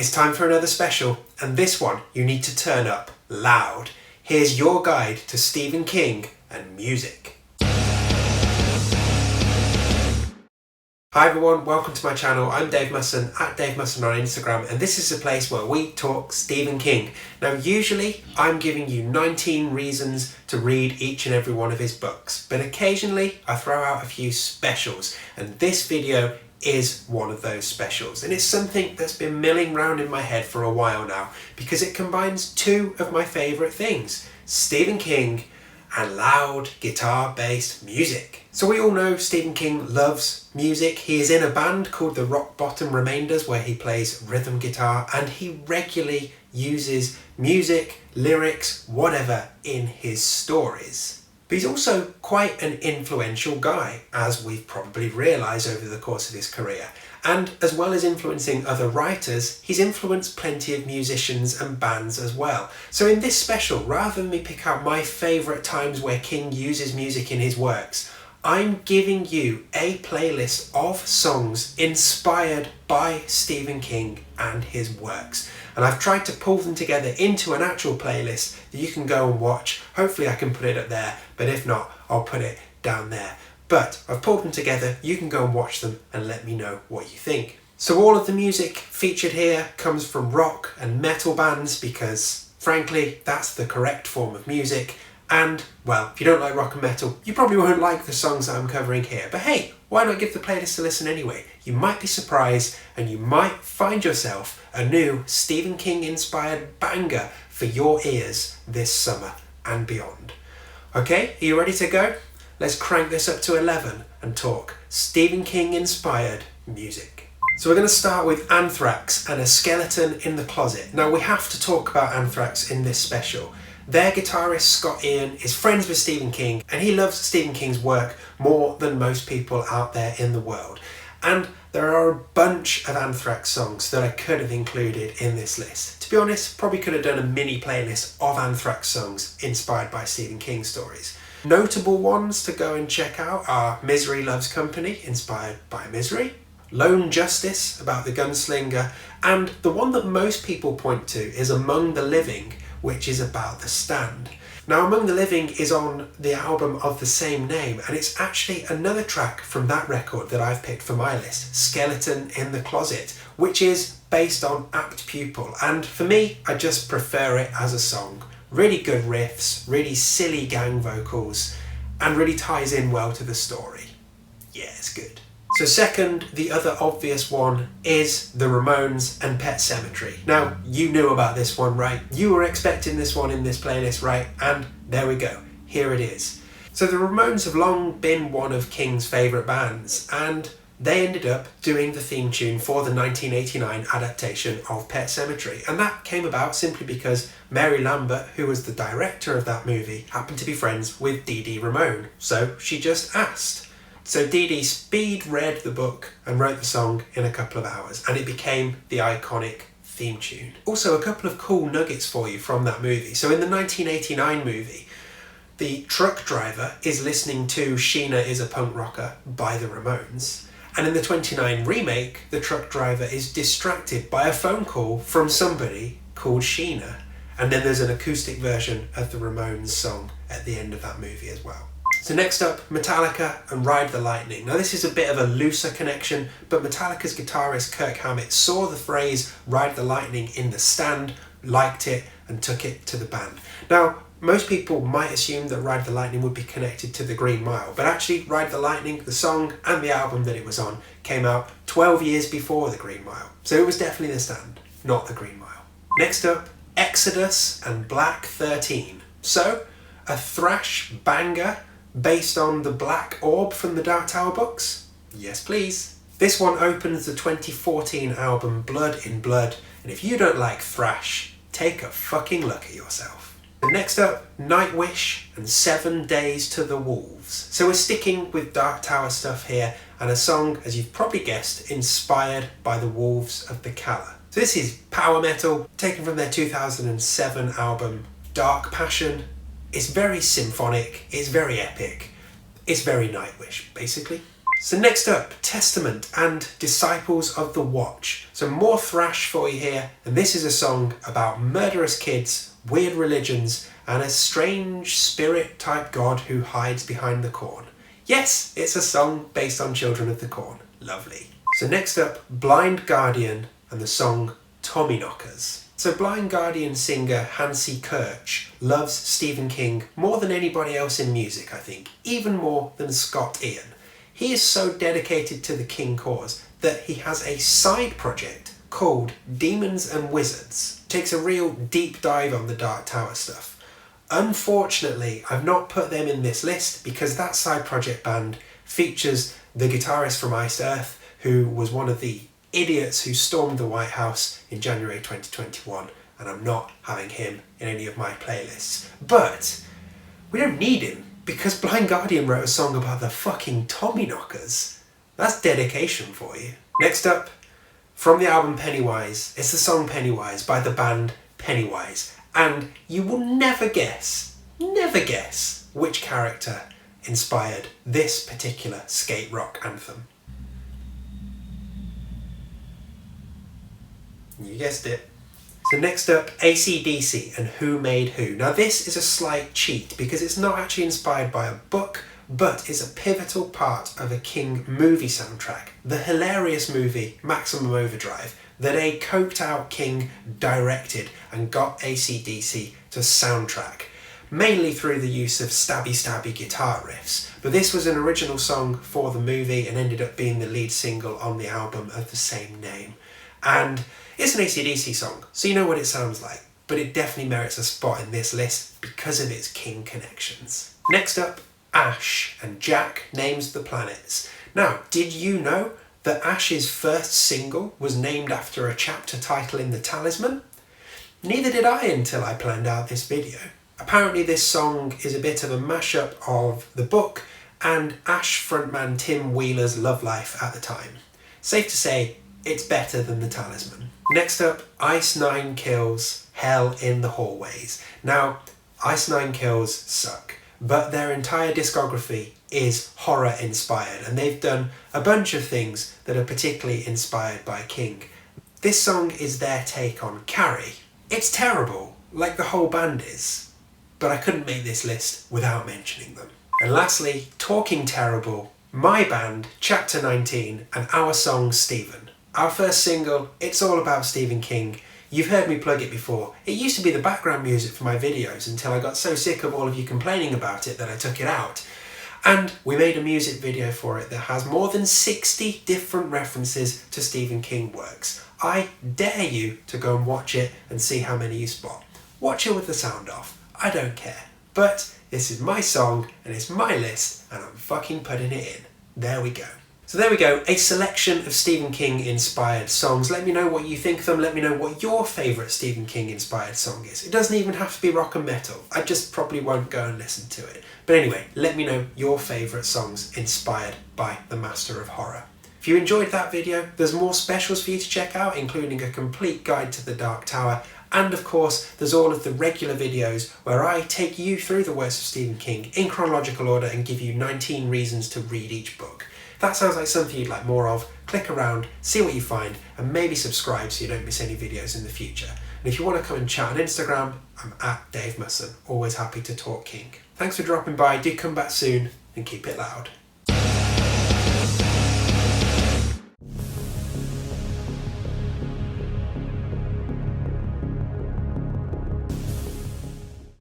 It's time for another special, and this one you need to turn up loud. Here's your guide to Stephen King and music. Hi everyone, welcome to my channel. I'm Dave Musson, at Dave Musson on Instagram, and this is a place where we talk Stephen King. Now usually I'm giving you 19 reasons to read each and every one of his books, but occasionally I throw out a few specials, and this video is one of those specials. And it's something that's been milling around in my head for a while now, because it combines two of my favourite things, Stephen King and loud guitar-based music. So we all know Stephen King loves music. He is in a band called the Rock Bottom Remainders where he plays rhythm guitar, and he regularly uses music, lyrics, whatever in his stories. But he's also quite an influential guy, as we've probably realised over the course of his career. And as well as influencing other writers, he's influenced plenty of musicians and bands as well. So in this special, rather than me pick out my favourite times where King uses music in his works, I'm giving you a playlist of songs inspired by Stephen King and his works. And I've tried to pull them together into an actual playlist that you can go and watch. Hopefully I can put it up there, but if not, I'll put it down there. But I've pulled them together, you can go and watch them and let me know what you think. So all of the music featured here comes from rock and metal bands because, frankly, that's the correct form of music. And, well, if you don't like rock and metal, you probably won't like the songs that I'm covering here. But hey, why not give the playlist a listen anyway? You might be surprised and you might find yourself a new Stephen King inspired banger for your ears this summer and beyond. Okay, are you ready to go? Let's crank this up to 11 and talk Stephen King inspired music. So we're going to start with Anthrax and A Skeleton in the Closet. Now we have to talk about Anthrax in this special. Their guitarist Scott Ian is friends with Stephen King, and he loves Stephen King's work more than most people out there in the world. And there are a bunch of Anthrax songs that I could have included in this list. To be honest, probably could have done a mini playlist of Anthrax songs inspired by Stephen King stories. Notable ones to go and check out are Misery Loves Company, inspired by Misery, Lone Justice, about the gunslinger, and the one that most people point to is Among the Living, which is about the Stand. Now Among the Living is on the album of the same name, and it's actually another track from that record that I've picked for my list, Skeleton in the Closet, which is based on Apt Pupil, and for me, I just prefer it as a song. Really good riffs, really silly gang vocals, and really ties in well to the story. Yeah, it's good. So second, the other obvious one is the Ramones and Pet Sematary. Now, you knew about this one, right? You were expecting this one in this playlist, right? And there we go, here it is. So the Ramones have long been one of King's favourite bands, and they ended up doing the theme tune for the 1989 adaptation of Pet Sematary. And that came about simply because Mary Lambert, who was the director of that movie, happened to be friends with Dee Dee Ramone. So she just asked. So Dee Dee speed read the book and wrote the song in a couple of hours, and it became the iconic theme tune. Also, a couple of cool nuggets for you from that movie. So in the 1989 movie, the truck driver is listening to Sheena is a Punk Rocker by the Ramones. And in the 29 remake, the truck driver is distracted by a phone call from somebody called Sheena. And then there's an acoustic version of the Ramones song at the end of that movie as well. So next up, Metallica and Ride the Lightning. Now this is a bit of a looser connection, but Metallica's guitarist Kirk Hammett saw the phrase Ride the Lightning in The Stand, liked it, and took it to the band. Now, most people might assume that Ride the Lightning would be connected to the Green Mile, but actually Ride the Lightning, the song and the album that it was on, came out 12 years before the Green Mile. So it was definitely The Stand, not the Green Mile. Next up, Exodus and Black 13. So, a thrash banger based on the Black Orb from the Dark Tower books? Yes please. This one opens the 2014 album Blood in Blood, and if you don't like thrash, take a fucking look at yourself. And next up, Nightwish and 7 Days to the Wolves. So we're sticking with Dark Tower stuff here, and a song, as you've probably guessed, inspired by the Wolves of the Kala. So this is power metal, taken from their 2007 album Dark Passion. It's very symphonic, it's very epic, it's very Nightwish, basically. So next up, Testament and Disciples of the Watch. So more thrash for you here, and this is a song about murderous kids, weird religions, and a strange spirit type god who hides behind the corn. Yes, it's a song based on Children of the Corn. Lovely. So next up, Blind Guardian and the song Tommyknockers. So Blind Guardian singer Hansi Kirch loves Stephen King more than anybody else in music, I think, even more than Scott Ian. He is so dedicated to the King cause that he has a side project called Demons and Wizards. It takes a real deep dive on the Dark Tower stuff. Unfortunately, I've not put them in this list because that side project band features the guitarist from Iced Earth, who was one of the idiots who stormed the White House in January 2021, and I'm not having him in any of my playlists. But we don't need him because Blind Guardian wrote a song about the fucking Tommyknockers. That's dedication for you. Next up, from the album Pennywise, it's the song Pennywise by the band Pennywise. And you will never guess which character inspired this particular skate rock anthem. You guessed it. So next up, AC/DC and Who Made Who. Now this is a slight cheat because it's not actually inspired by a book, but is a pivotal part of a King movie soundtrack. The hilarious movie Maximum Overdrive that a coked out King directed and got AC/DC to soundtrack, mainly through the use of stabby guitar riffs. But this was an original song for the movie and ended up being the lead single on the album of the same name. And it's an AC/DC song, so you know what it sounds like, but it definitely merits a spot in this list because of its King connections. Next up, Ash and Jack Names the Planets. Now, did you know that Ash's first single was named after a chapter title in The Talisman? Neither did I until I planned out this video. Apparently this song is a bit of a mashup of the book and Ash frontman Tim Wheeler's love life at the time. Safe to say, it's better than The Talisman. Next up, Ice Nine Kills Hell in the Hallways. Now, Ice Nine Kills suck, but their entire discography is horror inspired and they've done a bunch of things that are particularly inspired by King. This song is their take on Carrie. It's terrible, like the whole band is, but I couldn't make this list without mentioning them. And lastly, talking terrible, my band, Chapter 19, and our song Stephen. Our first single, it's all about Stephen King. You've heard me plug it before. It used to be the background music for my videos until I got so sick of all of you complaining about it that I took it out. And we made a music video for it that has more than 60 different references to Stephen King works. I dare you to go and watch it and see how many you spot. Watch it with the sound off. I don't care. But this is my song and it's my list and I'm fucking putting it in. There we go. So there we go, a selection of Stephen King inspired songs. Let me know what you think of them. Let me know what your favourite Stephen King inspired song is. It doesn't even have to be rock and metal. I just probably won't go and listen to it. But anyway, let me know your favourite songs inspired by the Master of Horror. If you enjoyed that video, there's more specials for you to check out, including a complete guide to the Dark Tower. And of course, there's all of the regular videos where I take you through the works of Stephen King in chronological order and give you 19 reasons to read each book. If that sounds like something you'd like more of, click around, see what you find, and maybe subscribe so you don't miss any videos in the future. And if you want to come and chat on Instagram, I'm at Dave Musson, always happy to talk King. Thanks for dropping by, do come back soon, and keep it loud.